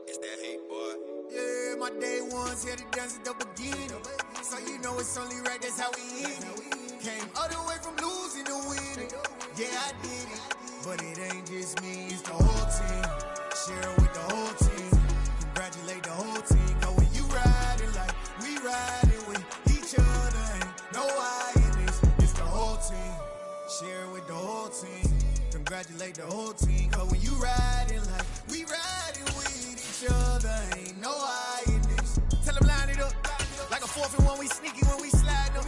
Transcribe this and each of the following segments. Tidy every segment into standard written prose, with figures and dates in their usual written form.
It's that hate, boy. Yeah, my day ones here to dance at the beginning. So you know it's only right, that's how we end it. Came all the way from losing to winning. Yeah, I did it. But it ain't just me, it's the whole team. Share it with the whole team. Congratulate the whole team. Cause when you riding like we riding with each other, ain't no I in this. It's the whole team. Share it with the whole team. Congratulate the whole team. Cause when you riding like we riding with each other, ain't no I in this. Tell them line it up. Like a fourth and one, we sneaky when we slide them.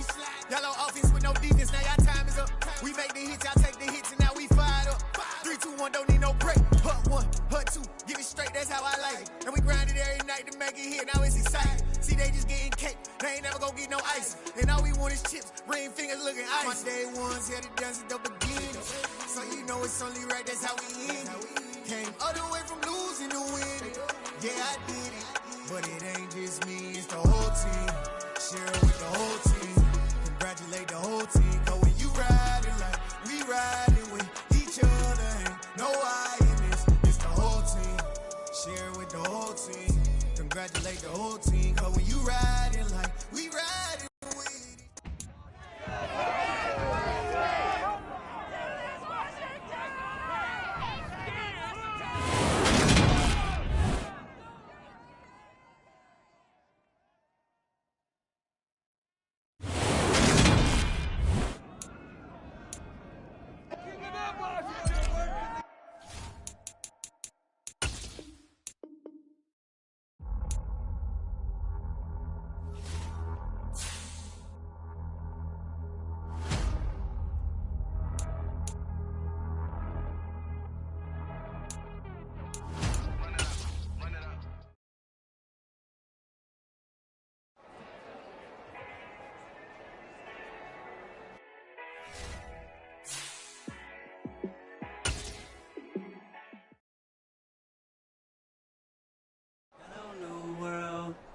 Y'all on offense with no defense, now y'all time is up. We make the hits, y'all take the hits, and now we fired up. 3, 2, 1, don't need no break. Hut 1, hut 2, give it straight, that's how I like it. And we grind it every night to make it hit, now it's exciting. See, they just getting cake, they ain't never gonna get no ice. And all we want is chips, ring fingers looking ice. My day ones here to dance at the beginning. So you know it's only right, that's how we end it. Came all the way from losing to winning. Yeah, I did it. But it ain't just me, it's the whole team. Share it with the whole team. Congratulate the whole team. Cause when you riding like we riding with each other, ain't no I in this. It's the whole team. Share it with the whole team. Congratulate the whole team. Cause when you riding like we riding with it.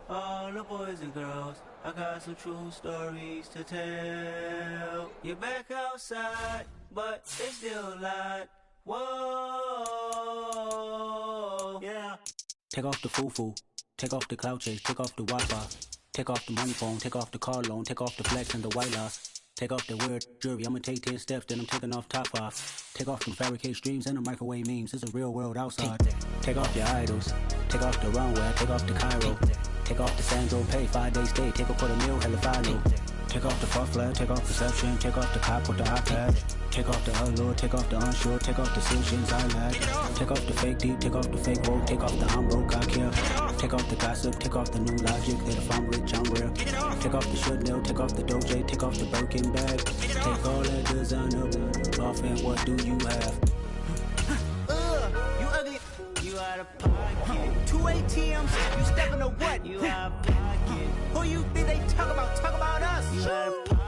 All the boys and girls, I got some true stories to tell. You're back outside, but it's still light. Whoa, yeah. Take off the foo-foo, take off the cloud chase, take off the Wi-Fi, take off the money phone, take off the car loan, take off the flex and the white loss. Take off the weird jewelry, I'ma take 10 steps, then I'm taking off top 5. Take off them fabricated streams and the microwave memes, it's a real world outside. Take off your idols, take off the runway, take off the Cairo. Take off the Sandro pay, 5-day stay, take a quarter meal, hella follow. Take off the far flag, take off perception, take off the cop with the iPad. Take off the allure, take off the unsure, take off decisions I lack. Take off the fake deep, take off the fake woke, take off the I'm broke, I care. Take off the gossip, take off the new logic, that if I'm rich, I'm rare. Take off the should know, take off the Doje, take off the Birkin bag. Take all that designer off and what do you have? You ugly, you out of pocket. 2 ATMs, you stepping to what? You out of pocket. Who you think they talk about us? You out of pocket.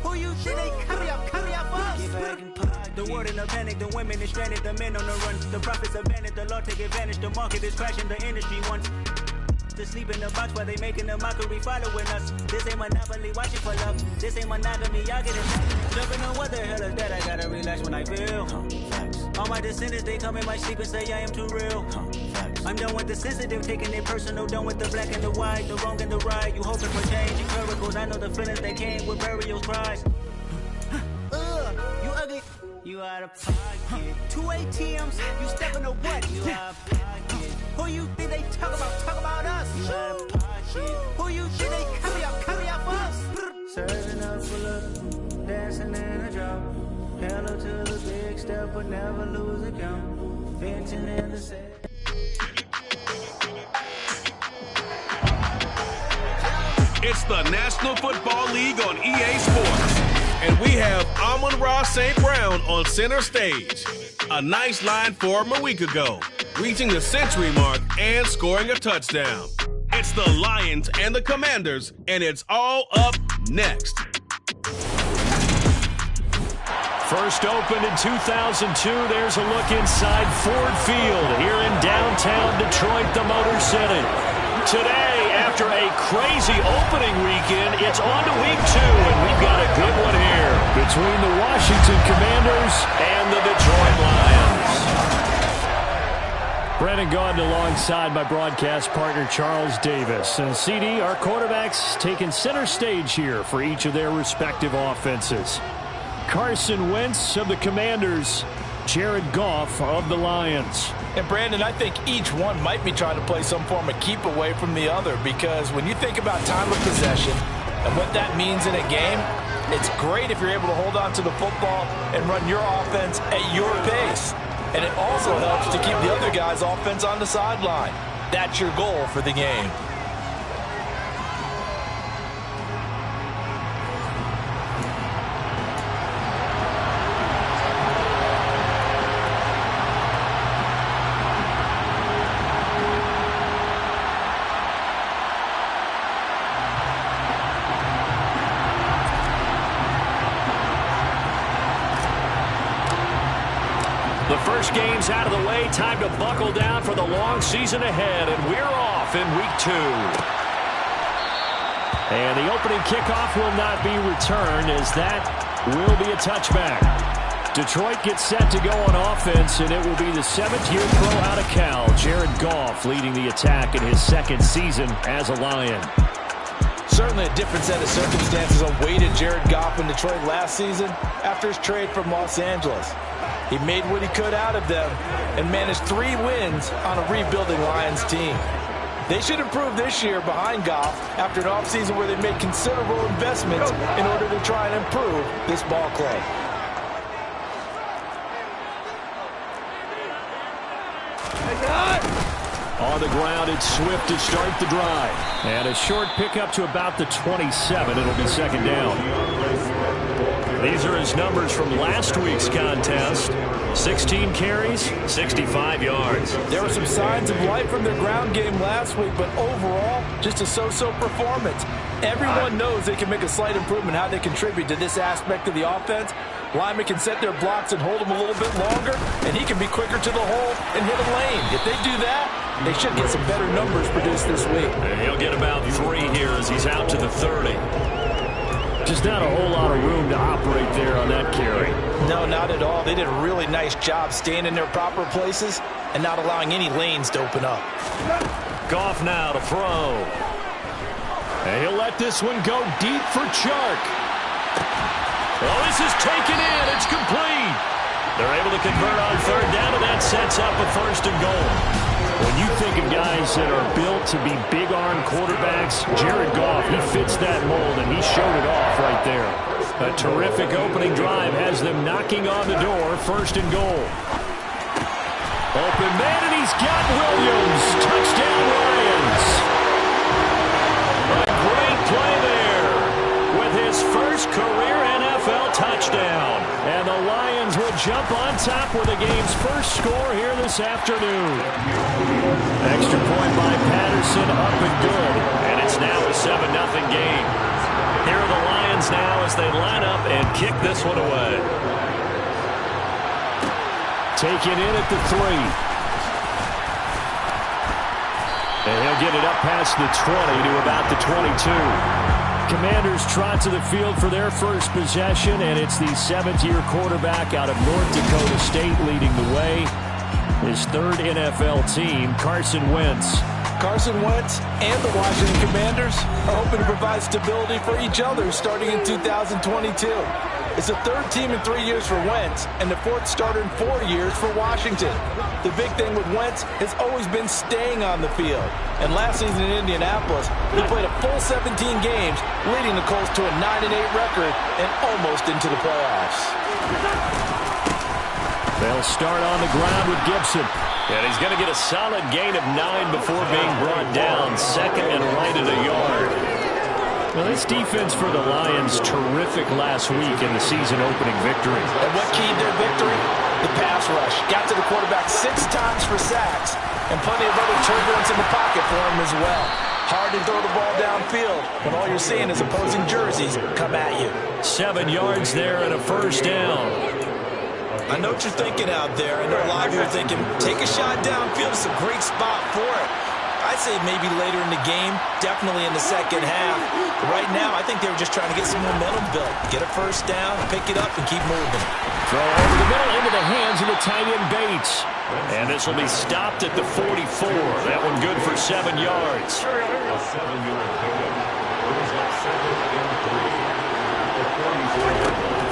Who you think they copy up us? Get back in pocket. The world in a panic, the women is stranded, the men on the run. The profits abandoned, the law take advantage, the market is crashing, the industry wants to sleep in the box while they making a mockery following us. This ain't monopoly, watching for love. This ain't monogamy, y'all get it. Jumping on what the hell is that? I gotta relax when I feel. All my descendants, they come in my sleep and say I am too real. I'm done with the sensitive, taking it personal. Done with the black and the white, the wrong and the right. You hoping for change and miracles. I know the feelings that came with burials, cries. You ugly, you out of pocket. 2 ATMs, you stepping to what? You out of pocket. Who you think they talk about us? You out of pocket. Who you think they copy up us? Serving up for love, dancing in a drop. Hello to the big step, but never lose a count. Venting in the set. It's the National Football League on EA Sports. And we have Amon-Ra St. Brown on center stage. A nice line for him a week ago, reaching the century mark and scoring a touchdown. It's the Lions and the Commanders, and it's all up next. First opened in 2002, there's a look inside Ford Field here in downtown Detroit, the Motor City. Today, after a crazy opening weekend, it's on to week 2, and we've got a good one here between the Washington Commanders and the Detroit Lions. Brandon Gaudin alongside my broadcast partner Charles Davis. And CD, our quarterbacks taking center stage here for each of their respective offenses. Carson Wentz of the Commanders, Jared Goff of the Lions. And Brandon, I think each one might be trying to play some form of keep away from the other, because when you think about time of possession and what that means in a game, it's great if you're able to hold on to the football and run your offense at your pace. And it also helps to keep the other guy's offense on the sideline. That's your goal for the game. The first game's out of the way. Time to buckle down for the long season ahead, and we're off in week 2. And the opening kickoff will not be returned, as that will be a touchback. Detroit gets set to go on offense, and it will be the 7th-year pro out of Cal, Jared Goff, leading the attack in his 2nd season as a Lion. Certainly a different set of circumstances awaited Jared Goff in Detroit last season after his trade from Los Angeles. He made what he could out of them and managed 3 wins on a rebuilding Lions team. They should improve this year behind Goff after an offseason where they made considerable investments in order to try and improve this ball club. On the ground, it's Swift to start the drive. And a short pickup to about the 27. It'll be 2nd down. These are his numbers from last week's contest. 16 carries, 65 yards. There were some signs of life from their ground game last week, but overall, just a so-so performance. Everyone knows they can make a slight improvement how they contribute to this aspect of the offense. Linemen can set their blocks and hold them a little bit longer, and he can be quicker to the hole and hit a lane. If they do that, they should get some better numbers produced this week. And he'll get about 3 here as he's out to the 30. Just not a whole lot of room to operate there on that carry. No, not at all. They did a really nice job staying in their proper places and not allowing any lanes to open up. Goff now to throw. And he'll let this one go deep for Chark. Oh, this is taken in. It's complete. They're able to convert on 3rd down, and that sets up a 1st and goal. When you think of guys that are built to be big-arm quarterbacks, Jared Goff, he fits that mold, and he showed it off right there. A terrific opening drive has them knocking on the door, 1st and goal. Open man, and he's got Williams. Touchdown, Lions. A great play there with his first career NFL touchdown. And the Lions will jump on top with the game's first score here this afternoon. Extra point by Patterson, up and good. And it's now a 7-0 game. Here are the Lions now as they line up and kick this one away. Taken in at the 3. And he'll get it up past the 20 to about the 22. Commanders trot to the field for their first possession, and it's the 7th-year quarterback out of North Dakota State leading the way. His 3rd NFL team, Carson Wentz. Carson Wentz and the Washington Commanders are hoping to provide stability for each other starting in 2022. It's the 3rd team in 3 years for Wentz and the 4th starter in 4 years for Washington. The big thing with Wentz has always been staying on the field. And last season in Indianapolis, he played a full 17 games, leading the Colts to a 9-8 record and almost into the playoffs. They'll start on the ground with Gibson. And he's going to get a solid gain of 9 before being brought down. 2nd and right at a yard. Well, this defense for the Lions, terrific last week in the season-opening victory. And what keyed their victory? The pass rush. Got to the quarterback 6 times for sacks, and plenty of other turbulence in the pocket for him as well. Hard to throw the ball downfield when all you're seeing is opposing jerseys come at you. 7 yards there and a 1st down. I know what you're thinking out there. I know a lot of you are thinking, take a shot downfield. It's a great spot for it. I'd say maybe later in the game, definitely in the second half. But right now, I think they were just trying to get some momentum built. Get a first down, pick it up, and keep moving. Throw over the middle into the hands of the tight end Bates. And this will be stopped at the 44. That one good for 7 yards.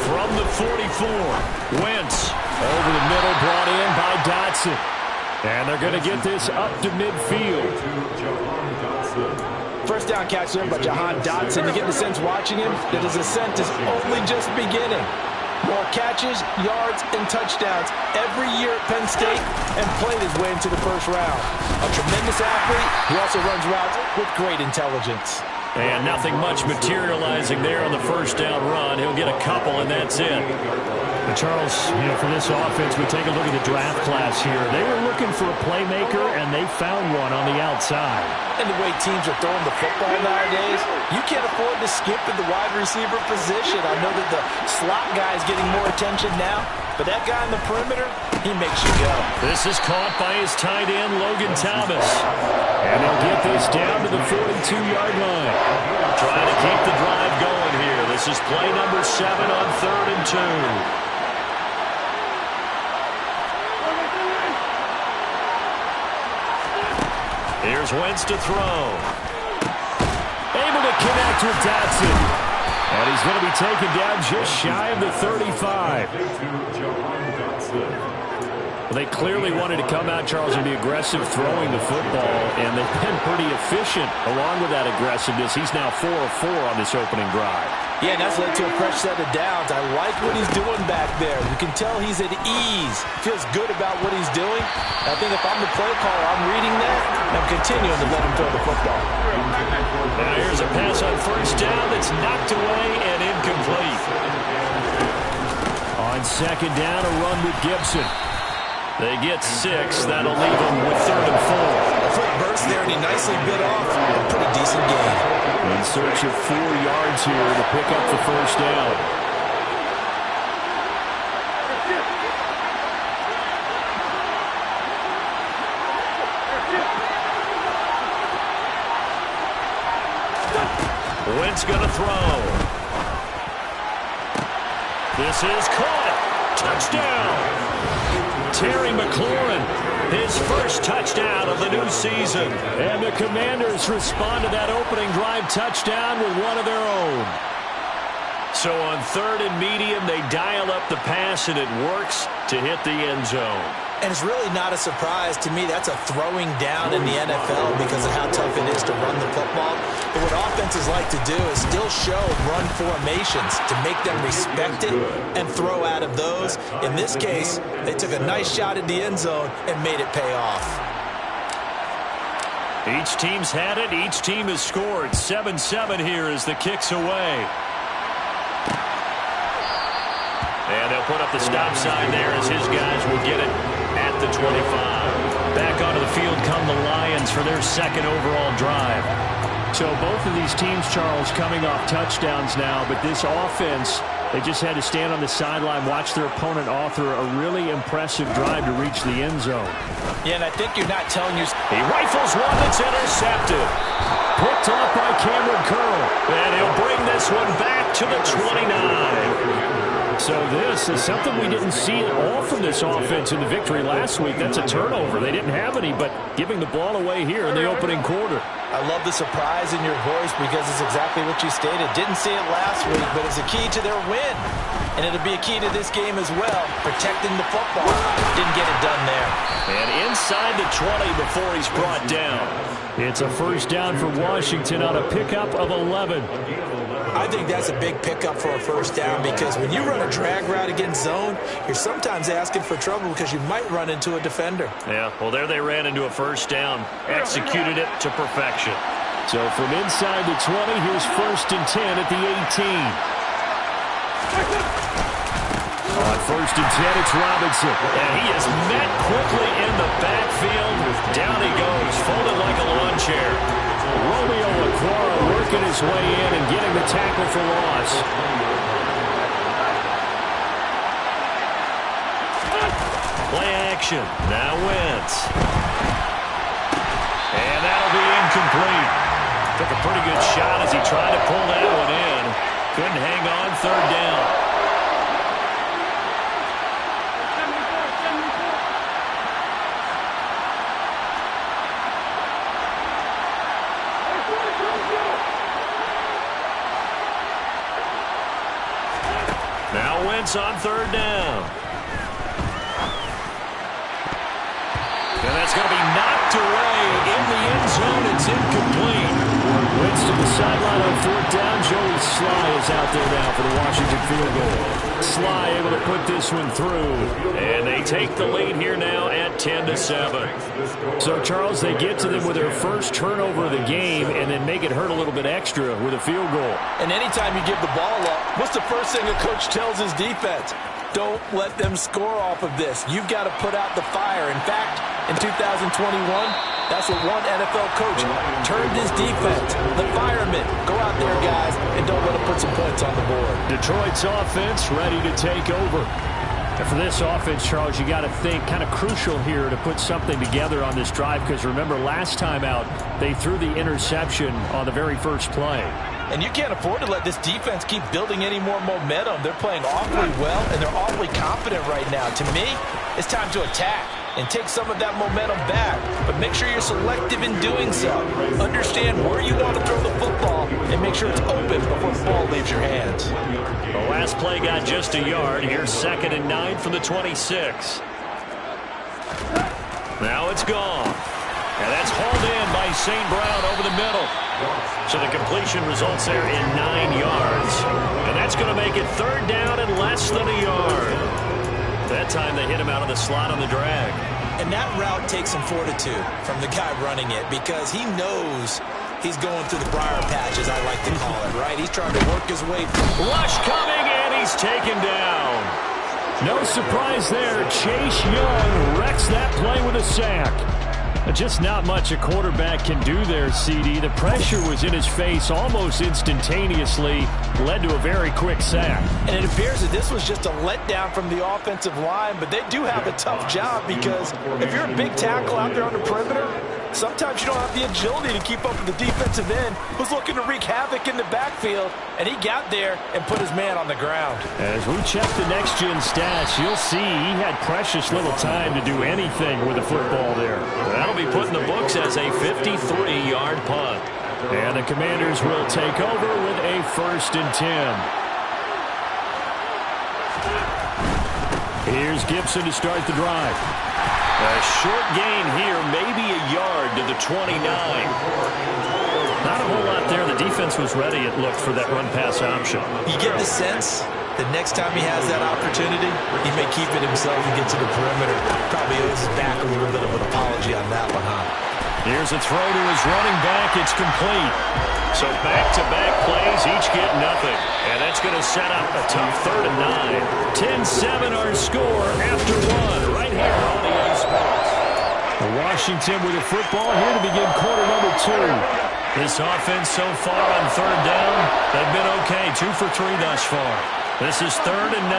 From the 44, Wentz over the middle, brought in by Dotson. And they're going to get this up to midfield. First down catch there by Jahan Dotson. You get the sense watching him that his ascent is only just beginning. More catches, yards, and touchdowns every year at Penn State, and played his way into the first round. A tremendous athlete. He also runs routes with great intelligence. And nothing much materializing there on the first down run. He'll get a couple, and that's it. But Charles, for this offense, we take a look at the draft class here. They were looking for a playmaker, and they found one on the outside. And the way teams are throwing the football nowadays, you can't afford to skip at the wide receiver position. I know that the slot guy is getting more attention now, but that guy on the perimeter, he makes you go. This is caught by his tight end, Logan Thomas. And they'll get this down to the 42-yard line. Trying to keep the drive going here. This is play number 7 on 3rd and 2. Here's Wentz to throw. Able to connect with Dotson. And he's going to be taken down just shy of the 35. Well, they clearly wanted to come out, Charles, and be aggressive throwing the football, and they've been pretty efficient along with that aggressiveness. He's now 4 of 4 on this opening drive. Yeah, and that's led to a fresh set of downs. I like what he's doing back there. You can tell he's at ease. Feels good about what he's doing. I think if I'm the play caller, I'm reading that, and I'm continuing to let him throw the football. Now here's a pass on first down that's knocked away and incomplete. On second down, a run with Gibson. They get 6. That'll leave them with 3rd and 4. A quick burst there, and he nicely bit off a pretty decent gain. In search of 4 yards here to pick up the first down. Wentz going to throw. This is caught. Touchdown. Terry McLaurin, his first touchdown of the new season. And the Commanders respond to that opening drive touchdown with one of their own. So on 3rd and medium, they dial up the pass, and it works to hit the end zone. And it's really not a surprise to me. That's a throwing down in the NFL because of how tough it is to run the football. But what offenses like to do is still show run formations to make them respect it and throw out of those. In this case, they took a nice shot at the end zone and made it pay off. Each team's had it. Each team has scored. 7-7 here as the kick's away. And they'll put up the stop sign there as his guys will get it at the 25. Back onto the field come the Lions for their 2nd overall drive. So both of these teams, Charles, coming off touchdowns now, but this offense, they just had to stand on the sideline, watch their opponent author a really impressive drive to reach the end zone. Yeah, and I think you're not telling your... He rifles one that's intercepted. Picked off by Cameron Curl. And he'll bring this one back to the 29. So this is something we didn't see at all from this offense in the victory last week. That's a turnover. They didn't have any, but giving the ball away here in the opening quarter. I love the surprise in your voice because it's exactly what you stated. Didn't see it last week, but it's a key to their win. And it'll be a key to this game as well, protecting the football. Didn't get it done there. And inside the 20 before he's brought down. It's a first down for Washington on a pickup of 11. I think that's a big pickup for a first down because when you run a drag route against zone, you're sometimes asking for trouble because you might run into a defender. Yeah, well, there they ran into a first down, executed it to perfection. So from inside the 20, here's 1st and 10 at the 18. On 1st and 10, it's Robinson. And he is met quickly in the backfield. Down he goes, folded like a lawn chair. Romeo Aquara working his way in and getting the tackle for loss. Play action. Now Wentz. And that'll shot as he tried to pull that one in. Couldn't hang on, third down. Now Wentz on third down. And that's going to be knocked away in the end zone. It's incomplete. Wentz to the sideline on fourth down. Joey Sly is out there now for the Washington field goal. Sly able to put this one through. And they take the lead here now at 10-7. So, Charles, they get to them with their first turnover of the game and then make it hurt a little bit extra with a field goal. And anytime you give the ball up, what's the first thing a coach tells his defense? Don't let them score off of this. You've got to put out the fire. In fact, in 2021, that's what one NFL coach turned his defense. The firemen. Go out there, guys, and don't let them put some points on the board. Detroit's offense ready to take over. And for this offense, Charles, you got to think kind of crucial here to put something together on this drive because remember last time out they threw the interception on the very first play. And you can't afford to let this defense keep building any more momentum. They're playing awfully well, and they're awfully confident right now. To me, it's time to attack and take some of that momentum back. But make sure you're selective in doing so. Understand where you want to throw the football and make sure it's open before the ball leaves your hands. The last play got just a yard. Here's 2nd and 9 from the 26. Now it's gone. And that's hauled in by St. Brown over the middle. So the completion results there in 9 yards. And that's going to make it third down and less than a yard. That time they hit him out of the slot on the drag. And that route takes some fortitude from the guy running it because he knows he's going through the briar patch, as I like to call it, right? He's trying to work his way. Rush coming, and he's taken down. No surprise there. Chase Young wrecks that play with a sack. Just not much a quarterback can do there, CD. The pressure was in his face almost instantaneously, led to a very quick sack. And it appears that this was just a letdown from the offensive line, but they do have a tough job because if you're a big tackle out there on the perimeter, sometimes you don't have the agility to keep up with the defensive end who's looking to wreak havoc in the backfield, and he got there and put his man on the ground. As we check the next-gen stats, you'll see he had precious little time to do anything with the football there. That'll be put in the books as a 53-yard punt. And the Commanders will take over with a 1st and 10. Here's Gibson to start the drive. A short gain here, maybe a yard to the 29. Not a whole lot there. The defense was ready, it looked, for that run-pass option. You get the sense that next time he has that opportunity, he may keep it himself and get to the perimeter. Probably owes his back a little bit of an apology on that one, huh? Here's a throw to his running back. It's complete. So back-to-back plays, each get nothing. And that's going to set up a tough 3rd and 9. 10-7 our score after one right here on EA Sports. Washington with the football here to begin quarter number 2. This offense so far on 3rd down, they've been okay. 2 for 3 thus far. This is 3rd and 9.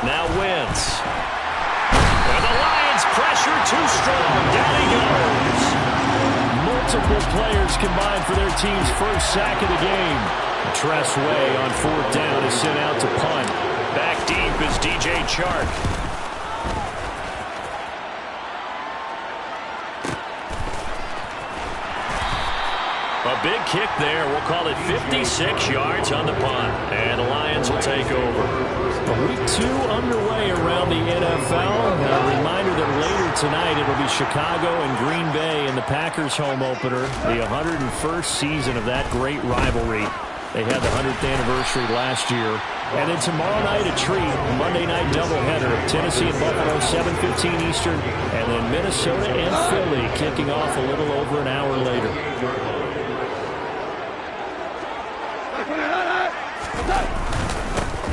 Now Wentz. And the Lions pressure too strong. Down he goes. Multiple players combined for their team's first sack of the game. Tress Way on 4th down is sent out to punt. Back deep is DJ Chark. A big kick there. We'll call it 56 yards on the punt. And the Lions will take over. Week 2 underway around the NFL. A reminder that later tonight it'll be Chicago and Green Bay in the Packers home opener. The 101st season of that great rivalry. They had the 100th anniversary last year. And then tomorrow night a treat. Monday night doubleheader. Tennessee and Buffalo 7:15 Eastern. And then Minnesota and Philly kicking off a little over an hour later.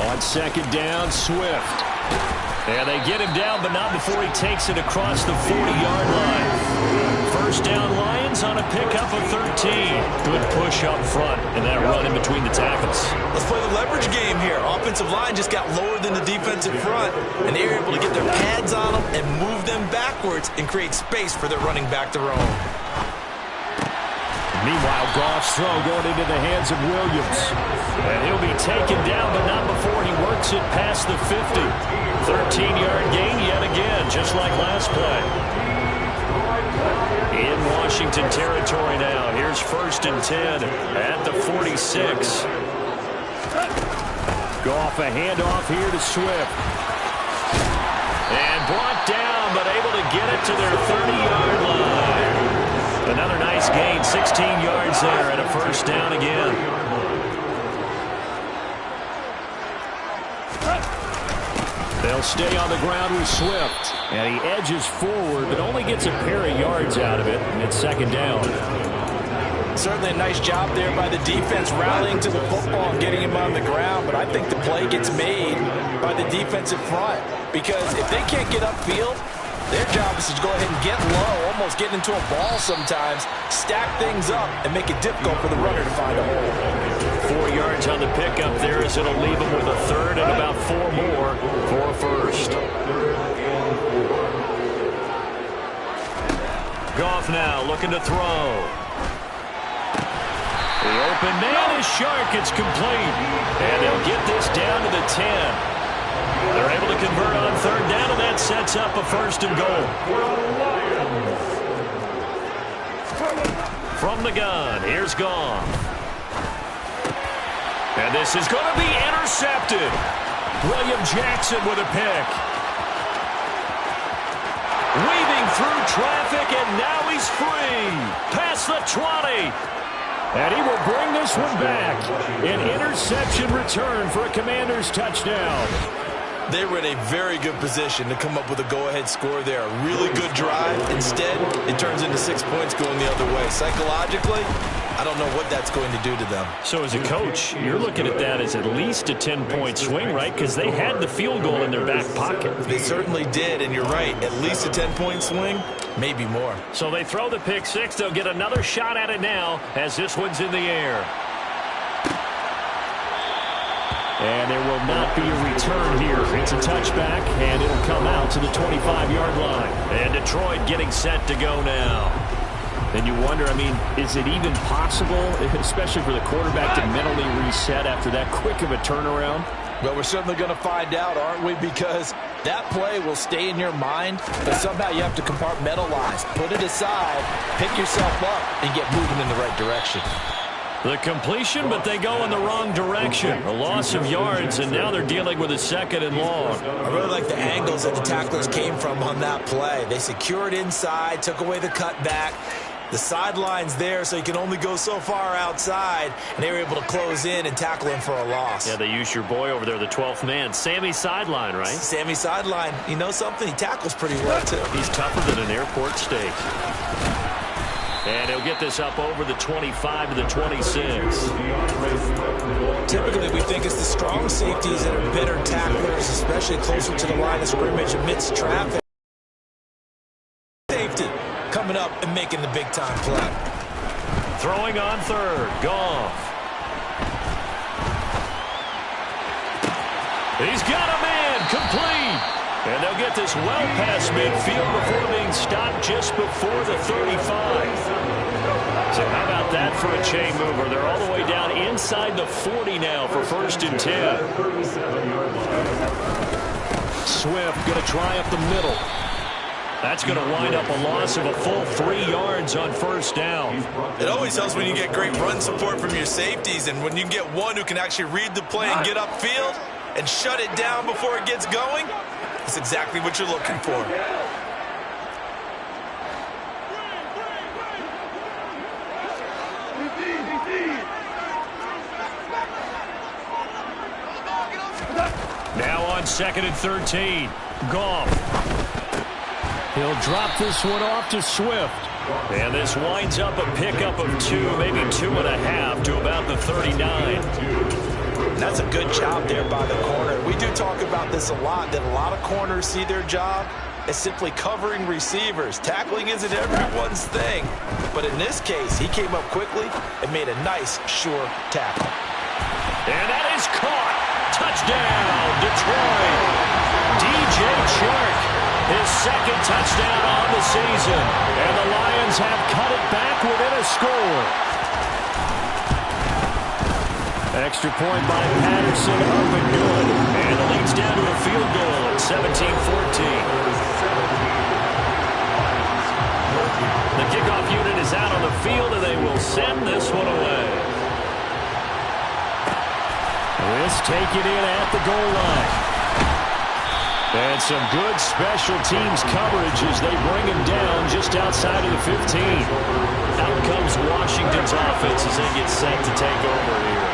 On 2nd down, Swift. And they get him down, but not before he takes it across the 40-yard line. First down, Lions on a pickup of 13. Good push up front, and that run in between the tackles. Let's play the leverage game here. Offensive line just got lower than the defensive front, and they were able to get their pads on them and move them backwards and create space for their running back to roam. Meanwhile, Goff's throw going into the hands of Williams. And he'll be taken down, but not before he works it past the 50. 13-yard gain yet again, just like last play. In Washington territory now. Here's 1st and 10 at the 46. Goff a handoff here to Swift. And brought down, but able to get it to their 30-yard line. Another nice gain, 16 yards there, and a first down again. They'll stay on the ground with Swift. And he edges forward, but only gets a pair of yards out of it, and it's 2nd down. Certainly a nice job there by the defense rallying to the football and getting him on the ground, but I think the play gets made by the defensive front because if they can't get upfield, their job is to go ahead and get low, almost get into a ball sometimes, stack things up, and make it difficult for the runner to find a hole. 4 yards on the pickup there as it'll leave him with a 3rd and about 4 more for a first. Goff now looking to throw. The open man is Shark. It's complete. And they'll get this down to the 10. They're able to convert on 3rd down, and that sets up a 1st and goal. From the gun, here's Goff. And this is going to be intercepted. William Jackson with a pick. Weaving through traffic, and now he's free. Past the 20. And he will bring this one back. An interception return for a Commanders touchdown. They were in a very good position to come up with a go-ahead score there. A really good drive. Instead, it turns into 6 points going the other way. Psychologically, I don't know what that's going to do to them. So as a coach, you're looking at that as at least a 10-point swing, right? Because they had the field goal in their back pocket. They certainly did, and you're right. At least a 10-point swing, maybe more. So they throw the pick six. They'll get another shot at it now as this one's in the air. And there will not be a return here. It's a touchback, and it'll come out to the 25-yard line. And Detroit getting set to go now. And you wonder, I mean, is it even possible, especially for the quarterback, to mentally reset after that quick of a turnaround? Well, we're certainly going to find out, aren't we? Because that play will stay in your mind, but somehow you have to compartmentalize. Put it aside, pick yourself up, and get moving in the right direction. The completion, but they go in the wrong direction. A loss of yards, and now they're dealing with a 2nd and long. I really like the angles that the tacklers came from on that play. They secured inside, took away the cutback. The sideline's there, so you can only go so far outside, and they were able to close in and tackle him for a loss. Yeah, they used your boy over there, the 12th man, Sammy Sideline, right? Sammy Sideline. You know something? He tackles pretty well, too. He's tougher than an airport steak. And he'll get this up over the 25 to the 26. Typically, we think it's the strong safeties that are better tacklers, especially closer to the line of scrimmage amidst traffic. Safety coming up and making the big-time play. Throwing on 3rd, Goff. He's got a man, complete. And they'll get this well past midfield before being stopped just before the 35. So how about that for a chain mover? They're all the way down inside the 40 now for 1st and 10. Swift going to try up the middle. That's going to wind up a loss of a full 3 yards on 1st down. It always helps when you get great run support from your safeties, and when you get one who can actually read the play and get upfield and shut it down before it gets going. That's exactly what you're looking for. Now on 2nd and 13. Goff. He'll drop this one off to Swift. And this winds up a pickup of 2, maybe 2.5 to about the 39. And that's a good job there by the corner. We do talk about this a lot, that a lot of corners see their job as simply covering receivers. Tackling isn't everyone's thing. But in this case, he came up quickly and made a nice, sure tackle. And that is caught. Touchdown, Detroit. DJ Chark, his second touchdown on the season. And the Lions have cut it back within a score. Extra point by Patterson, up and good. And the lead's down to a field goal at 17-14. The kickoff unit is out on the field, and they will send this one away. This taken in at the goal line. And some good special teams coverage as they bring him down just outside of the 15. Out comes Washington's offense as they get set to take over here.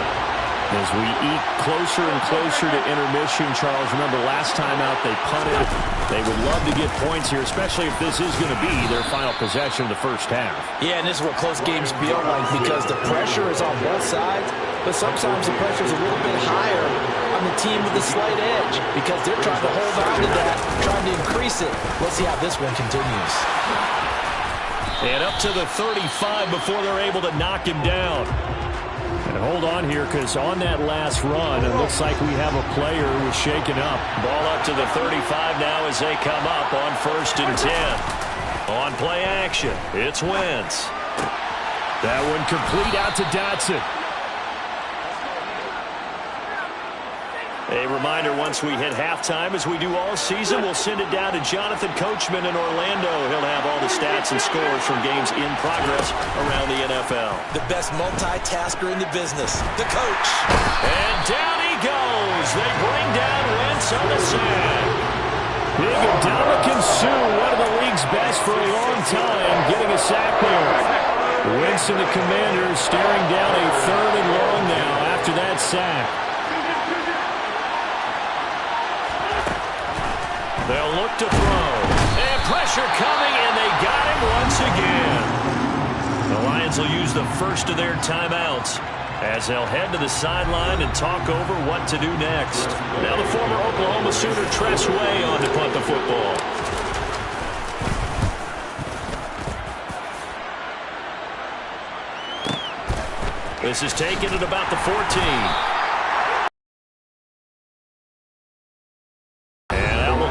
As we eat closer and closer to intermission, Charles, remember last time out they punted. They would love to get points here, especially if this is going to be their final possession of the first half. Yeah, and this is what close games feel like because the pressure is on both sides, but sometimes the pressure is a little bit higher on the team with the slight edge because they're trying to hold on to that, trying to increase it. Let's see how this one continues. And up to the 35 before they're able to knock him down. And hold on here because on that last run, it looks like we have a player who was shaken up. Ball up to the 35 now as they come up on 1st and 10. On play action, it's Wentz. That one complete out to Dotson. A reminder, once we hit halftime, as we do all season, we'll send it down to Jonathan Coachman in Orlando. He'll have all the stats and scores from games in progress around the NFL. The best multitasker in the business, the coach. And down he goes. They bring down Wentz on the sack. Big Ndamukong Suh, one of the league's best for a long time, getting a sack there. Wentz and the Commanders staring down a 3rd and long now after that sack. They'll look to throw. And pressure coming, and they got him once again. The Lions will use the first of their timeouts as they'll head to the sideline and talk over what to do next. Now the former Oklahoma Sooner Tress Way on to punt the football. This is taken at about the 14.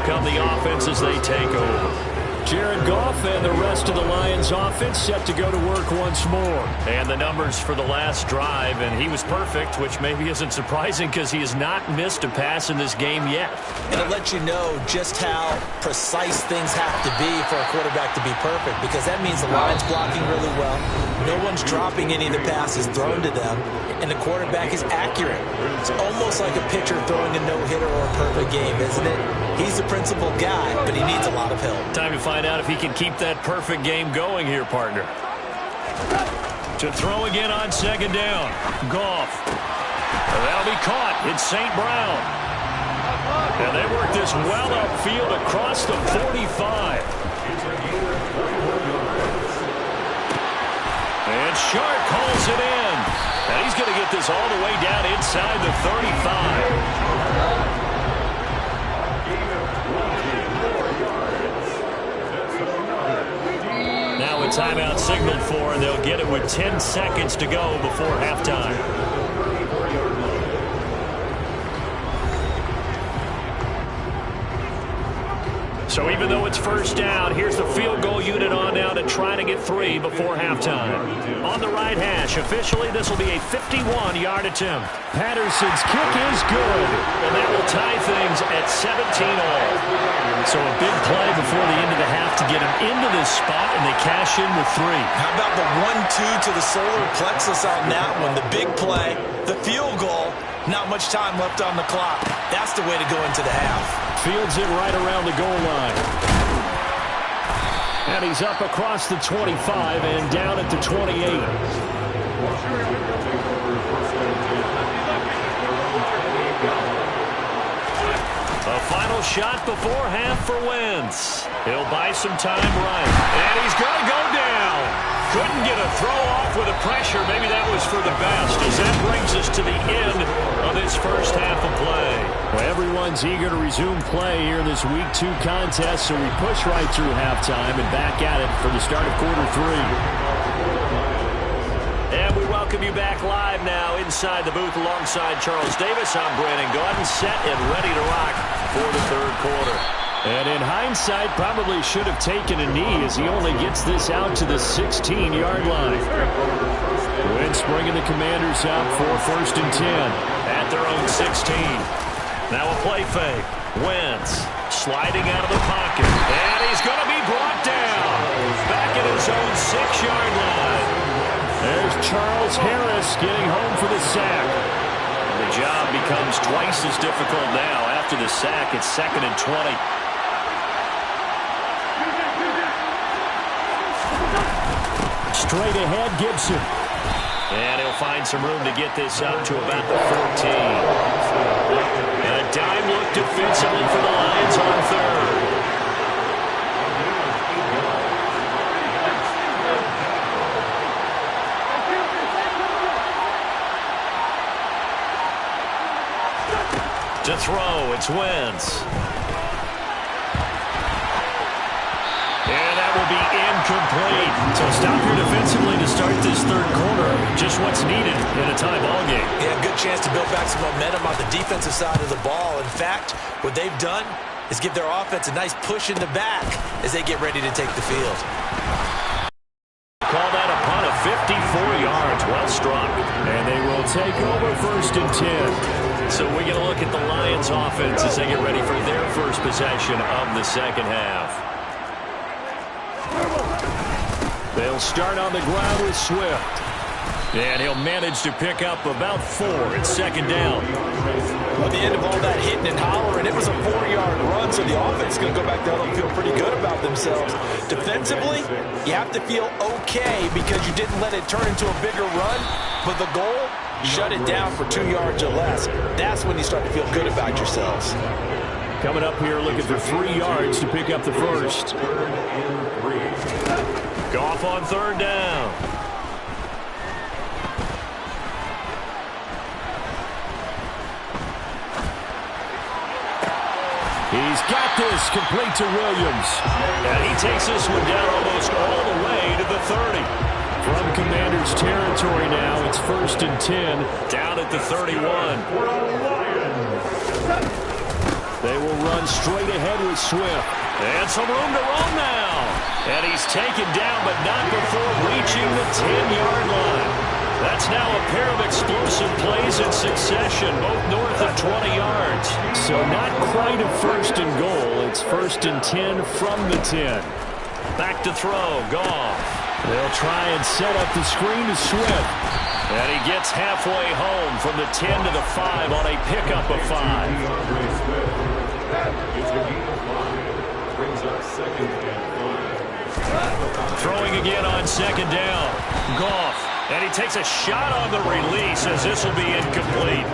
Come the offense as they take over. Jared Goff and the rest of the Lions offense set to go to work once more. And the numbers for the last drive, and he was perfect, which maybe isn't surprising because he has not missed a pass in this game yet. And it lets you know just how precise things have to be for a quarterback to be perfect because that means the line's blocking really well. No one's dropping any of the passes thrown to them, and the quarterback is accurate. It's almost like a pitcher throwing a no-hitter or a perfect game, isn't it? He's the principal guy, but he needs a lot of help. Time to find out if he can keep that perfect game going here, partner. To throw again on 2nd down. Goff. That'll be caught. It's St. Brown. And they work this well upfield across the 45. And Shark hauls it in. And he's going to get this all the way down inside the 35. Now a timeout signaled for, and they'll get it with 10 seconds to go before halftime. So even though it's 1st down, here's the field goal unit on now to try to get 3 before halftime. On the right hash, officially this will be a 51-yard attempt. Patterson's kick is good, and that will tie things at 17-all. So a big play before the end of the half to get him into this spot, and they cash in with 3. How about the 1-2 to the solar plexus on that one? The big play, the field goal, not much time left on the clock. That's the way to go into the half. Fields it right around the goal line. And he's up across the 25 and down at the 28. A final shot before half for Wentz. He'll buy some time right. And he's going to go down. Couldn't get a throw off with the pressure. Maybe that was for the best, as that brings us to the end of this first half of play. Well, everyone's eager to resume play here in this Week 2 contest, so we push right through halftime and back at it for the start of quarter 3. And we welcome you back live now inside the booth alongside Charles Davis. I'm Brandon Gaudin, set and ready to rock for the third quarter. And in hindsight, probably should have taken a knee as he only gets this out to the 16-yard line. Wentz bringing the Commanders up for 1st and 10. At their own 16. Now a play fake. Wentz sliding out of the pocket. And he's going to be brought down. Back at his own 6-yard line. There's Charles Harris getting home for the sack. The job becomes twice as difficult now. After the sack, it's 2nd and 20. Straight ahead, Gibson. And he'll find some room to get this up to about the 14. And a dime look defensively for the Lions on third. To throw, it's Wentz. And that will be incomplete. So stop here defensively to start this third quarter. Just what's needed in a tie ball game. Yeah, good chance to build back some momentum on the defensive side of the ball. In fact, what they've done is give their offense a nice push in the back as they get ready to take the field. Call that a punt of 54 yards. Well struck. And they will take over 1st and 10. So we're going to look at the Lions offense as they get ready for their first possession of the second half. They'll start on the ground with Swift. And he'll manage to pick up about 4 at 2nd down. At the end of all that hitting and hollering, it was a 4-yard run, so the offense is going to go back there and feel pretty good about themselves. Defensively, you have to feel okay because you didn't let it turn into a bigger run, but the goal, shut it down for 2 yards or less. That's when you start to feel good about yourselves. Coming up here looking for 3 yards to pick up the first. Goff on 3rd down. He's got this complete to Williams. And he takes this one down almost all the way to the 30. From Commanders territory now, it's 1st and 10. Down at the 31. They will run straight ahead with Swift. And some room to run now. And he's taken down, but not before reaching the 10-yard line. That's now a pair of explosive plays in succession, both north of 20 yards. So not quite a 1st and goal. It's 1st and 10 from the 10. Back to throw, Goff. They'll try and set up the screen to Swift. And he gets halfway home from the 10 to the 5 on a pickup of 5. Throwing again on 2nd down. Goff. And he takes a shot on the release as this will be incomplete.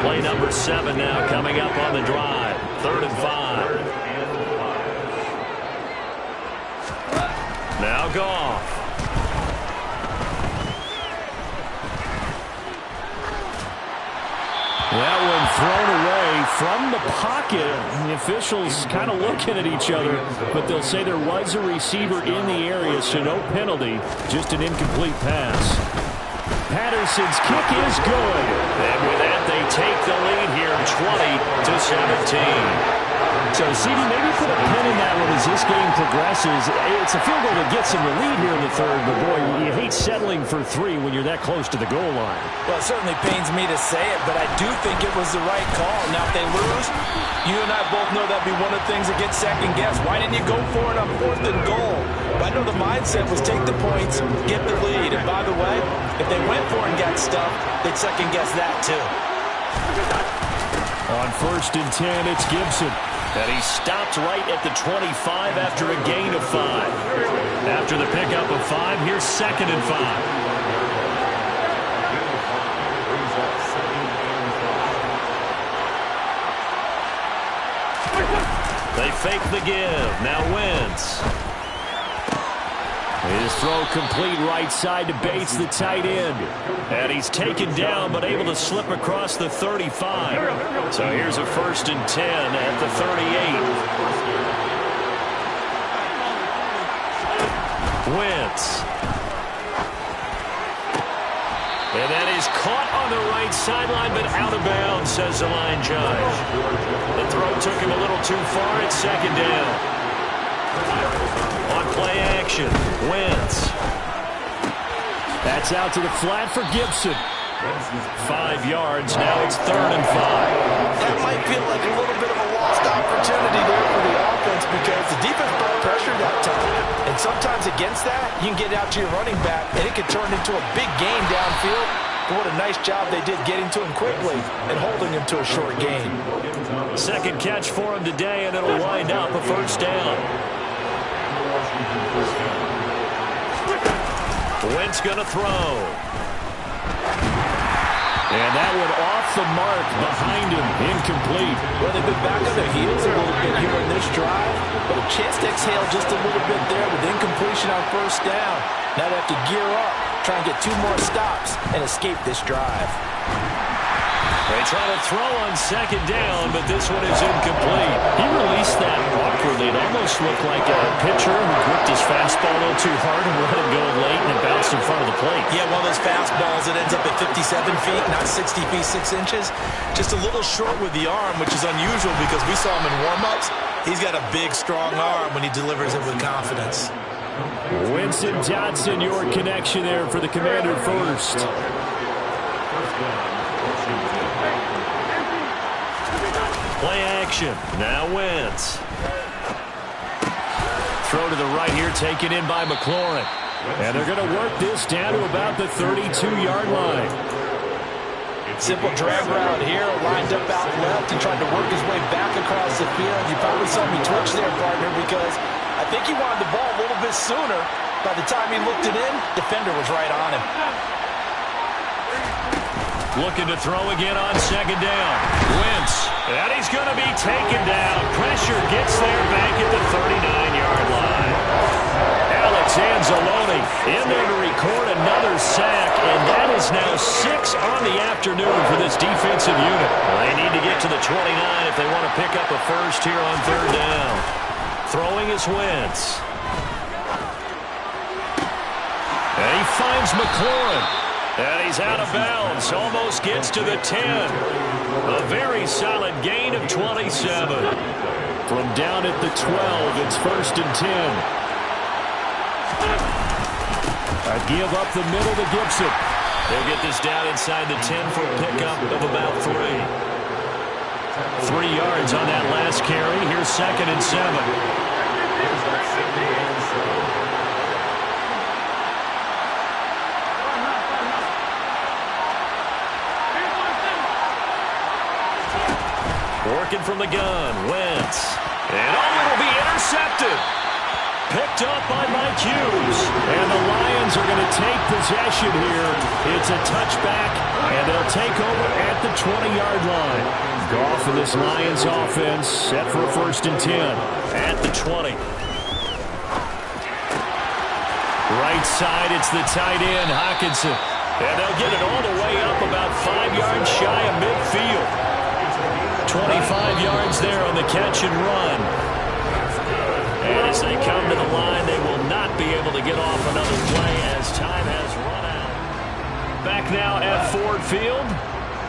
Play number 7 now coming up on the drive. 3rd and 5. Now Goff. That one thrown away from the pocket. The officials kind of looking at each other, but they'll say there was a receiver in the area, so no penalty, just an incomplete pass. Patterson's kick is good. And with that, they take the lead here, 20-17. So, CD, maybe put a pin in that one as this game progresses. It's a field goal that gets them the lead here in the 3rd, but boy, you hate settling for 3 when you're that close to the goal line. Well, it certainly pains me to say it, but I do think it was the right call. Now, if they lose, you and I both know that'd be one of the things that gets second-guessed. Why didn't you go for it on 4th and goal? But I know the mindset was take the points, get the lead. And by the way, if they went for it and got stuffed, they'd second-guess that too. On 1st and 10, it's Gibson. And he stopped right at the 25 after a gain of 5. After the pickup of 5, here's 2nd and 5. They fake the give. Now Wentz. His throw complete right side to Bates, the tight end. And he's taken down but able to slip across the 35. So here's a 1st and 10 at the 38. Wentz. And that is caught on the right sideline, but out of bounds, says the line judge. The throw took him a little too far. It's 2nd down. On play action, Wentz. That's out to the flat for Gibson. 5 yards. Now it's 3rd and 5. That might feel like a little bit of a lost opportunity there for the offense because the defense brought pressure that time. And sometimes against that, you can get out to your running back, and it could turn into a big gain downfield. But what a nice job they did getting to him quickly and holding him to a short gain. 2nd catch for him today, and it'll wind up a 1st down. Wentz going to throw. And that one off the mark behind him, incomplete. Well, they've been back on their heels a little bit here in this drive, but a chance to exhale just a little bit there with incompletion on 1st down. Now they have to gear up, try and get 2 more stops, and escape this drive. They try to throw on 2nd down, but this one is incomplete. He released that awkwardly. It almost looked like a pitcher who gripped his fastball a little too hard and let it go late, and it bounced in front of the plate. Yeah, one of those fastballs that ends up at 57 feet, not 60 feet, 6 inches. Just a little short with the arm, which is unusual because we saw him in warm-ups. He's got a big, strong arm when he delivers it with confidence. Winston Johnson, your connection there for the Commander first. Play action. Now Wentz. Throw to the right here, taken in by McLaurin. And they're going to work this down to about the 32-yard line. Simple drag route here, lined up out left and tried to work his way back across the field. You probably saw me twitch there, partner, because I think he wanted the ball a little bit sooner. By the time he looked it in, defender was right on him. Looking to throw again on 2nd down. Wentz. And he's going to be taken down. Pressure gets there back at the 39-yard line. Alex Anzalone in there to record another sack, and that is now 6 on the afternoon for this defensive unit. They need to get to the 29 if they want to pick up a first here on 3rd down. Throwing is Wentz. And he finds McLaurin. And he's out of bounds. Almost gets to the 10. A very solid gain of 27. From down at the 12, it's 1st and 10. A give up the middle to Gibson. They'll get this down inside the 10 for a pickup of about 3. 3 yards on that last carry. Here's 2nd and 7. Working from the gun, Wentz. And it'll be intercepted. Picked up by Mike Hughes. And the Lions are going to take possession here. It's a touchback, and they'll take over at the 20-yard line. Goff and this Lions offense set for a 1st and 10. At the 20. Right side, it's the tight end, Hockenson. And they'll get it all the way up about 5 yards shy of midfield. 25 yards there on the catch and run. And as they come to the line, they will not be able to get off another play as time has run out. Back now at Ford Field.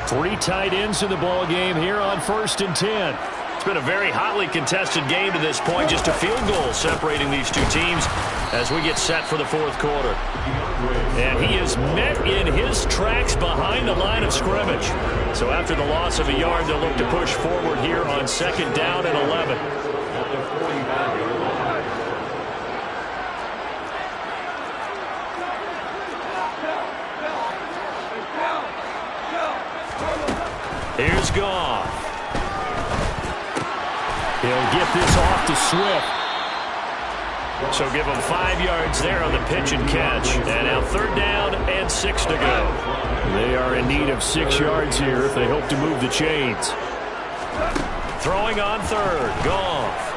3 tight ends in the ball game here on 1st and 10. It's been a very hotly contested game to this point. Just a field goal separating these two teams as we get set for the 4th quarter. And he is met in his tracks behind the line of scrimmage. So after the loss of a yard, they'll look to push forward here on 2nd down and 11. Here's Goff. He'll get this off to Swift. So give them 5 yards there on the pitch and catch. And now 3rd down and 6 to go. They are in need of 6 yards here if they hope to move the chains. Throwing on third. Goff.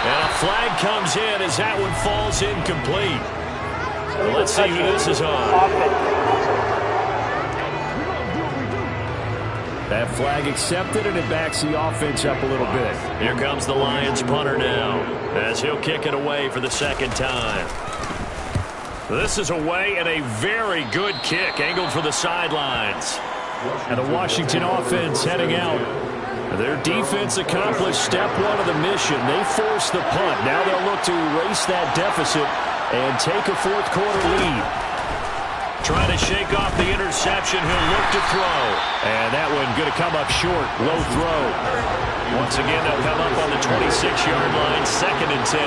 And a flag comes in as that one falls incomplete. Well, let's see who this is on. That flag accepted, and it backs the offense up a little bit. Here comes the Lions punter now, as he'll kick it away for the second time. This is away, and a very good kick, angled for the sidelines. And the Washington offense heading out. Their defense accomplished step one of the mission. They forced the punt. Now they'll look to erase that deficit and take a fourth quarter lead. Trying to shake off the interception. He'll look to throw. And that one going to come up short. Low throw. Once again, they'll come up on the 26-yard line. 2nd and 10.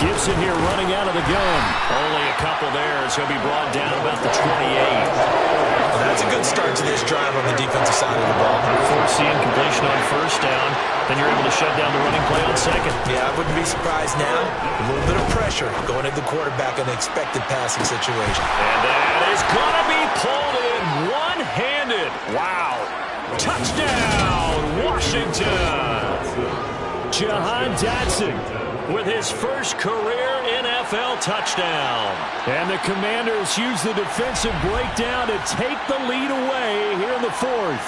Gibson here running out of the gun. Only a couple there as he'll be brought down about the 28. Well, that's a good start to this drive on the defensive side of the ball. Force the incompletion on first down. Then you're able to shut down the running play on second. Yeah, I wouldn't be surprised now. A little bit of pressure going at the quarterback in an expected passing situation. And that is going to be pulled in one-handed. Wow. Touchdown, Washington. Jahan Dotson with his first career NFL touchdown. And the Commanders use the defensive breakdown to take the lead away here in the fourth.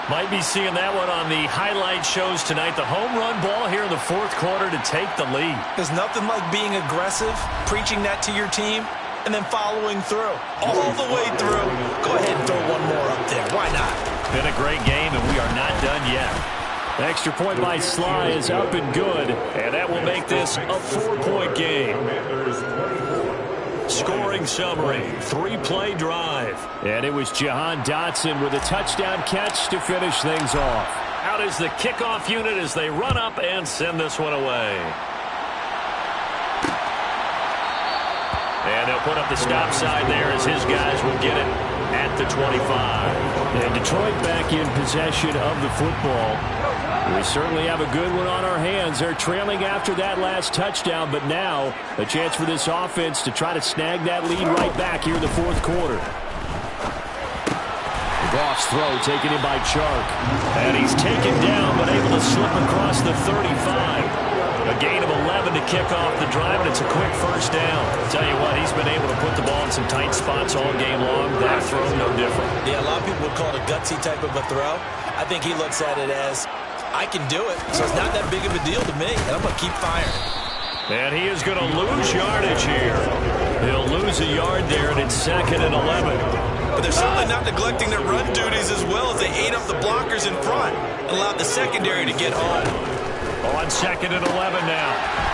Might be seeing that one on the highlight shows tonight. The home run ball here in the fourth quarter to take the lead. There's nothing like being aggressive, preaching that to your team, and then following through. All the way through. Go ahead and throw one more up there. Why not? Been a great game, and we are not done yet. The extra point by Sly is up and good. And that will make this a 4-point game. Scoring summary, 3-play drive. And it was Jahan Dotson with a touchdown catch to finish things off. Out is the kickoff unit as they run up and send this one away. And they'll put up the stop sign there as his guys will get it at the 25. And Detroit back in possession of the football. We certainly have a good one on our hands. They're trailing after that last touchdown, but now a chance for this offense to try to snag that lead right back here in the fourth quarter. Goff's throw taken in by Chark. And he's taken down, but able to slip across the 35. A gain of 11 to kick off the drive, and it's a quick first down. Tell you what, he's been able to put the ball in some tight spots all game long. That throw, no different. Yeah, a lot of people would call it a gutsy type of a throw. I think he looks at it as, I can do it, so it's not that big of a deal to me, and I'm going to keep firing. And he is going to lose yardage here. He'll lose a yard there, and it's 2nd and 11. But they're certainly not neglecting their run duties as well as they ate up the blockers in front and allowed the secondary to get home. On 2nd and 11 now.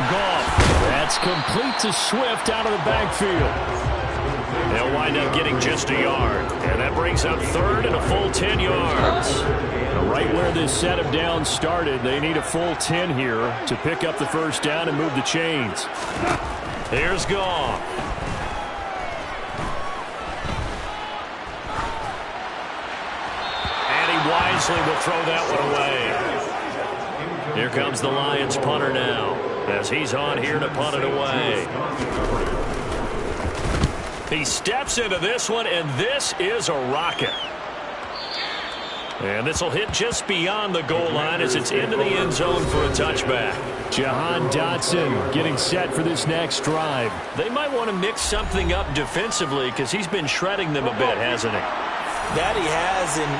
Goff. That's complete to Swift out of the backfield. They'll wind up getting just a yard. And that brings up 3rd and a full 10 yards. Right where this set of downs started, they need a full 10 here to pick up the first down and move the chains. Here's Goff. And he wisely will throw that one away. Here comes the Lions punter now as he's on here to punt it away. He steps into this one, and this is a rocket. And this will hit just beyond the goal line as it's into the end zone for a touchback. Jahan Dotson getting set for this next drive. They might want to mix something up defensively because he's been shredding them a bit, hasn't he? That he has, and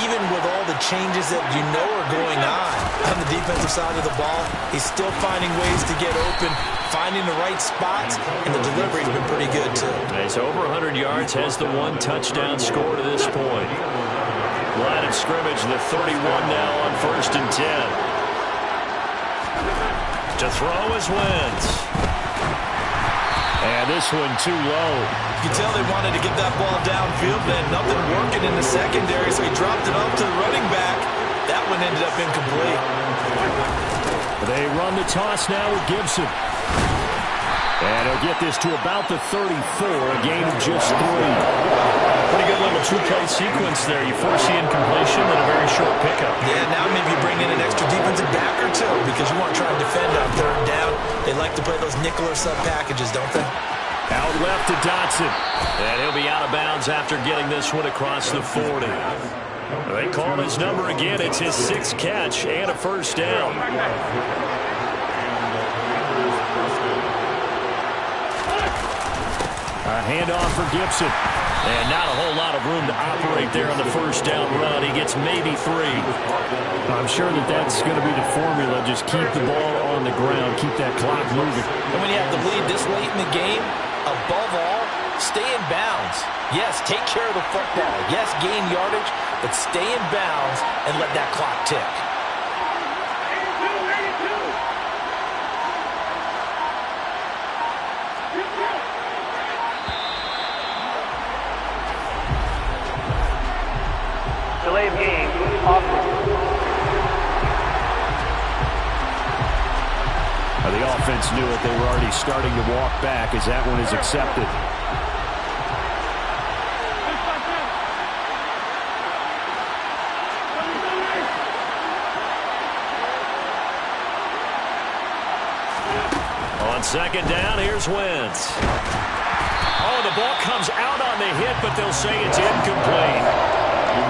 even with all the changes that you know are going on the defensive side of the ball, he's still finding ways to get open, finding the right spots, and the delivery's been pretty good too. He's over 100 yards, has the 1 touchdown score to this point. Line of scrimmage, the 31 now on 1st and 10. To throw is Wentz. And this one too low. You can tell they wanted to get that ball downfield, but had nothing working in the secondary, so he dropped it off to the running back. That one ended up incomplete. They run the toss now with Gibson. And he'll get this to about the 34, a gain of just 3. Pretty good little 2-play sequence there. You force the incompletion and a very short pickup. Yeah, now maybe you bring in an extra defensive back or two because you want to try and defend on 3rd down. They like to play those nickel or sub packages, don't they? Out left to Dotson. And he'll be out of bounds after getting this one across the 40. They call his number again. It's his 6th catch and a first down. A handoff for Gibson. And not a whole lot of room to operate there on the first down run. He gets maybe 3. I'm sure that's going to be the formula. Just keep the ball on the ground. Keep that clock moving. And when you have the lead this late in the game, above all, stay in bounds. Yes, take care of the football. Yes, gain yardage, but stay in bounds and let that clock tick. Delay of game, offense. The offense knew it. They were already starting to walk back as that one is accepted. On second down, here's Wentz. Oh, the ball comes out on the hit, but they'll say it's incomplete.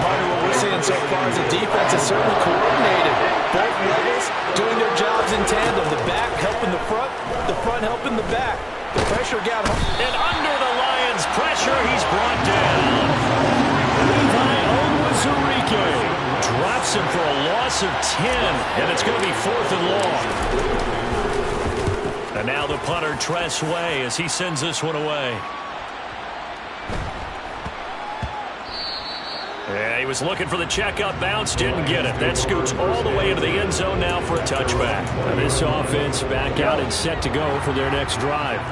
Part of what we're seeing so far is the defense is certainly coordinated. Both levels doing their jobs in tandem. The back helping the front helping the back. The pressure got home. And under the Lions' pressure, he's brought down. Levi Onwuzurike drops him for a loss of 10, and it's going to be 4th and long. And now the punter, Tress Way, as he sends this one away. Yeah, he was looking for the checkup bounce, didn't get it. That scoots all the way into the end zone now for a touchback. Now this offense back out and set to go for their next drive.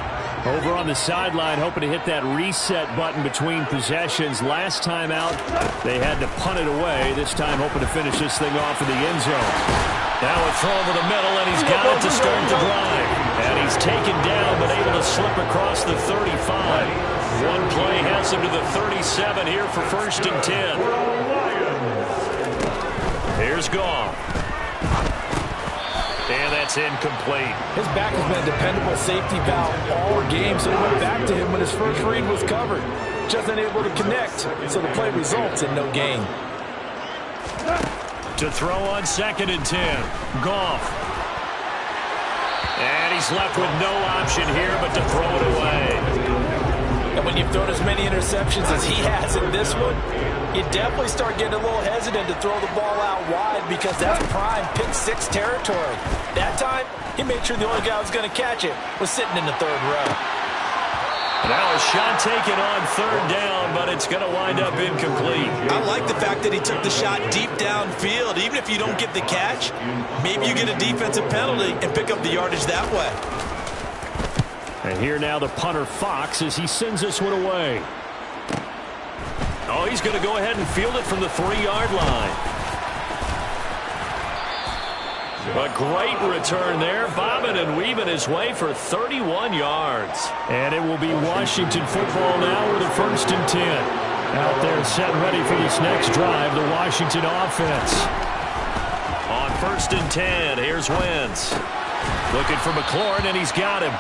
Over on the sideline, hoping to hit that reset button between possessions. Last time out, they had to punt it away. This time, hoping to finish this thing off in the end zone. Now a throw over the middle, and he's got it to start the drive. And he's taken down, but able to slip across the 35. One play has him to the 37 here for 1st and 10. Here's Goff. And that's incomplete. His back has been a dependable safety valve all game, so he went back to him when his first read was covered. Just unable to connect, so the play results in no gain. To throw on 2nd and 10. Goff. And he's left with no option here but to throw it away. And when you've thrown as many interceptions as he has in this one, you definitely start getting a little hesitant to throw the ball out wide because that's prime pick 6 territory. That time, he made sure the only guy who was going to catch it was sitting in the 3rd row. Now a shot taken on 3rd down, but it's going to wind up incomplete. I like the fact that he took the shot deep downfield. Even if you don't get the catch, maybe you get a defensive penalty and pick up the yardage that way. And here now the punter, Fox, as he sends this one away. Oh, he's going to go ahead and field it from the 3-yard line. A great return there, bobbing and weaving his way for 31 yards. And it will be Washington football now with a 1st and 10. Out there set ready for this next drive, the Washington offense. On 1st and 10, here's Wentz. Looking for McLaurin, and he's got him.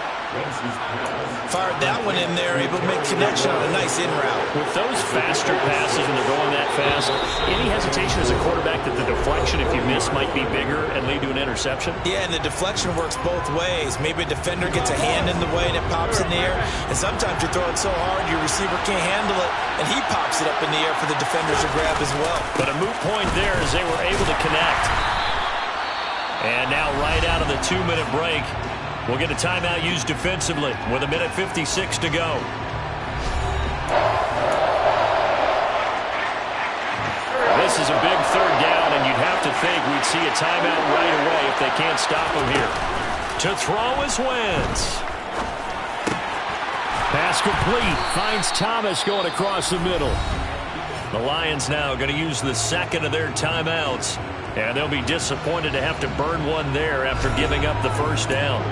Fired that one in there, able to make connection on a nice in route. With those faster passes when they're going that fast, any hesitation as a quarterback that the deflection, if you miss, might be bigger and lead to an interception? Yeah, and the deflection works both ways. Maybe a defender gets a hand in the way and it pops in the air. And sometimes you throw it so hard your receiver can't handle it, and he pops it up in the air for the defenders to grab as well. But a moot point there as they were able to connect. And now right out of the 2-minute break, we'll get a timeout used defensively with 1:56 to go. This is a big 3rd down, and you'd have to think we'd see a timeout right away if they can't stop him here. To throw is Wentz. Pass complete. Finds Thomas going across the middle. The Lions now going to use the 2nd of their timeouts, and they'll be disappointed to have to burn one there after giving up the 1st down.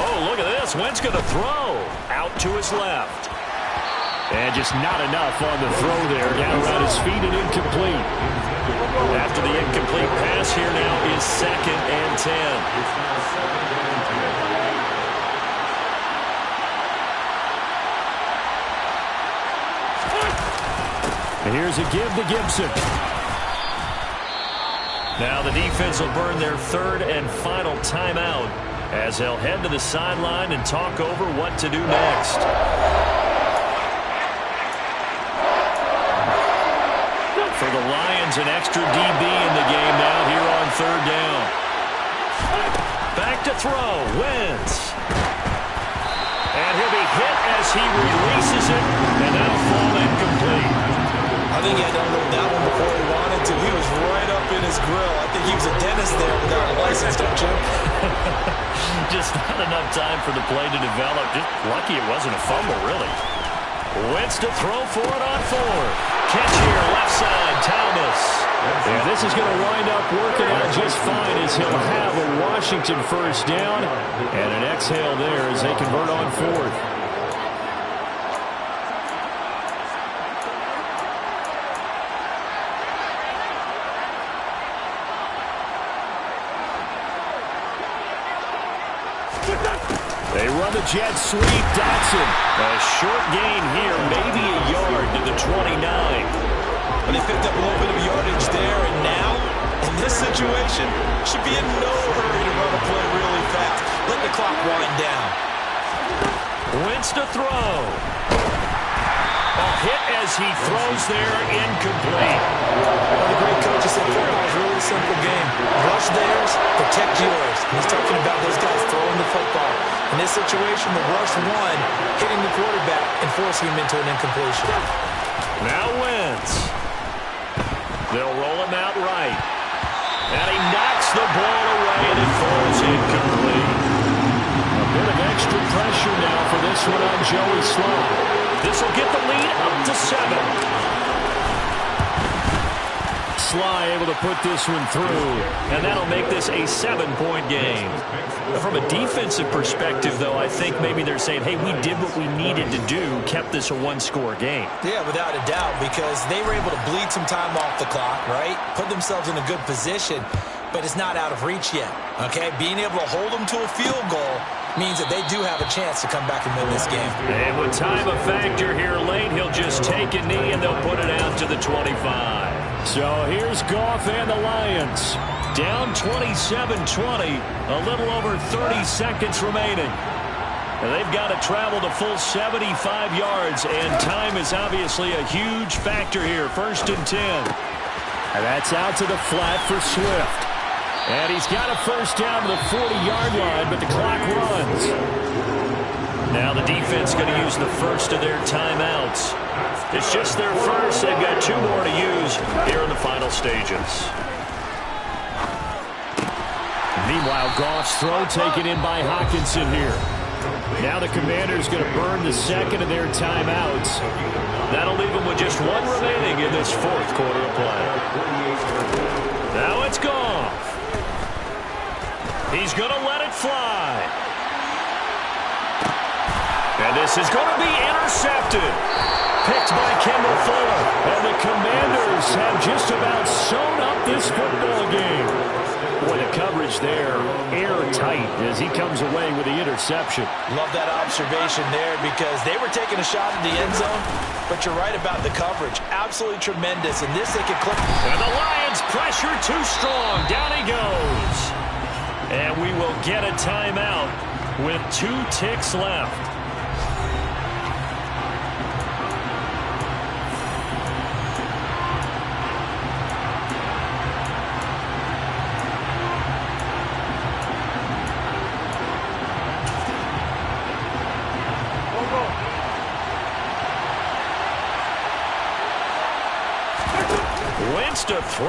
Oh, look at this. Wentz going to throw out to his left. And just not enough on the throw there. Down around his feet and incomplete. After the incomplete pass, here now is 2nd and 10. And here's a give to Gibson. Now the defense will burn their 3rd and final timeout as they'll head to the sideline and talk over what to do next. For the Lions, an extra DB in the game now here on 3rd down. Back to throw, Wentz. And he'll be hit as he releases it, and that'll fall incomplete. I think he had to unload that one before he wanted to. He was right up in his grill. I think he was a dentist there without a license, don't you? Just not enough time for the play to develop. Just lucky it wasn't a fumble, really. Wentz to throw for it on 4. Catch here, left side, Thomas. And this is going to wind up working out just fine as he'll have a Washington 1st down. And an exhale there as they convert on 4th. They run the jet sweep. Dotson. A short gain here, maybe a yard to the 29. But they picked up a little bit of yardage there, and now, in this situation, should be in no hurry to run a play really fast. Let the clock wind down. Wentz to throw. A hit as he throws there, incomplete. Well, the great coach said football is a really simple game. Rush theirs, protect yours. And he's talking about those guys throwing the football. In this situation, the rush won, hitting the quarterback and forcing him into an incompletion. Now Wentz. They'll roll him out right. And he knocks the ball away, and it falls incomplete. A bit of extra pressure now for this one on Joey Slye. This will get the lead up to 7. Slye able to put this one through, and that'll make this a 7-point game. From a defensive perspective, though, I think maybe they're saying, hey, we did what we needed to do, kept this a 1-score game. Yeah, without a doubt, because they were able to bleed some time off the clock, right? Put themselves in a good position, but it's not out of reach yet, okay? Being able to hold them to a field goal means that they do have a chance to come back and win this game. And with time a factor here late, he'll just take a knee, and they'll put it out to the 25. So here's Goff and the Lions. Down 27-20, a little over 30 seconds remaining. And they've got to travel the full 75 yards, and time is obviously a huge factor here. 1st and 10. And that's out to the flat for Swift. And he's got a 1st down to the 40-yard line, but the clock runs. Now the defense going to use the first of their timeouts. It's just their first. They've got 2 more to use here in the final stages. Meanwhile, Goff's throw taken in by Hockenson here. Now the Commanders going to burn the 2nd of their timeouts. That'll leave them with just 1 remaining in this 4th quarter of play. Now it's Goff. He's going to let it fly. And this is going to be intercepted. Picked by Kendall Fuller. And the Commanders have just about sewn up this football game. Boy, the coverage there, airtight as he comes away with the interception. Love that observation there because they were taking a shot at the end zone, but you're right about the coverage. Absolutely tremendous. And this they could clip. And the Lions pressure too strong. Down he goes. And we will get a timeout with 2 ticks left. Wentz to throw.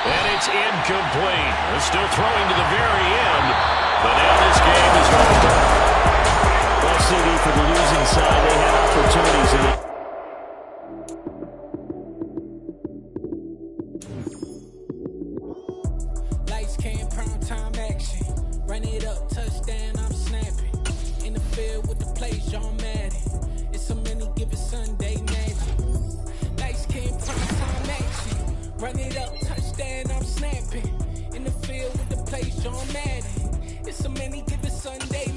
And it's incomplete. They're still throwing to the very end. But now this game is over. Well, CD, for the losing side, they had opportunities in it. Lights came, prime time action. Run it up, touchdown, I'm snapping. In the field with the Run it up, touchdown, I'm snapping. In the field with the plays, John Madden. It's so many given Sunday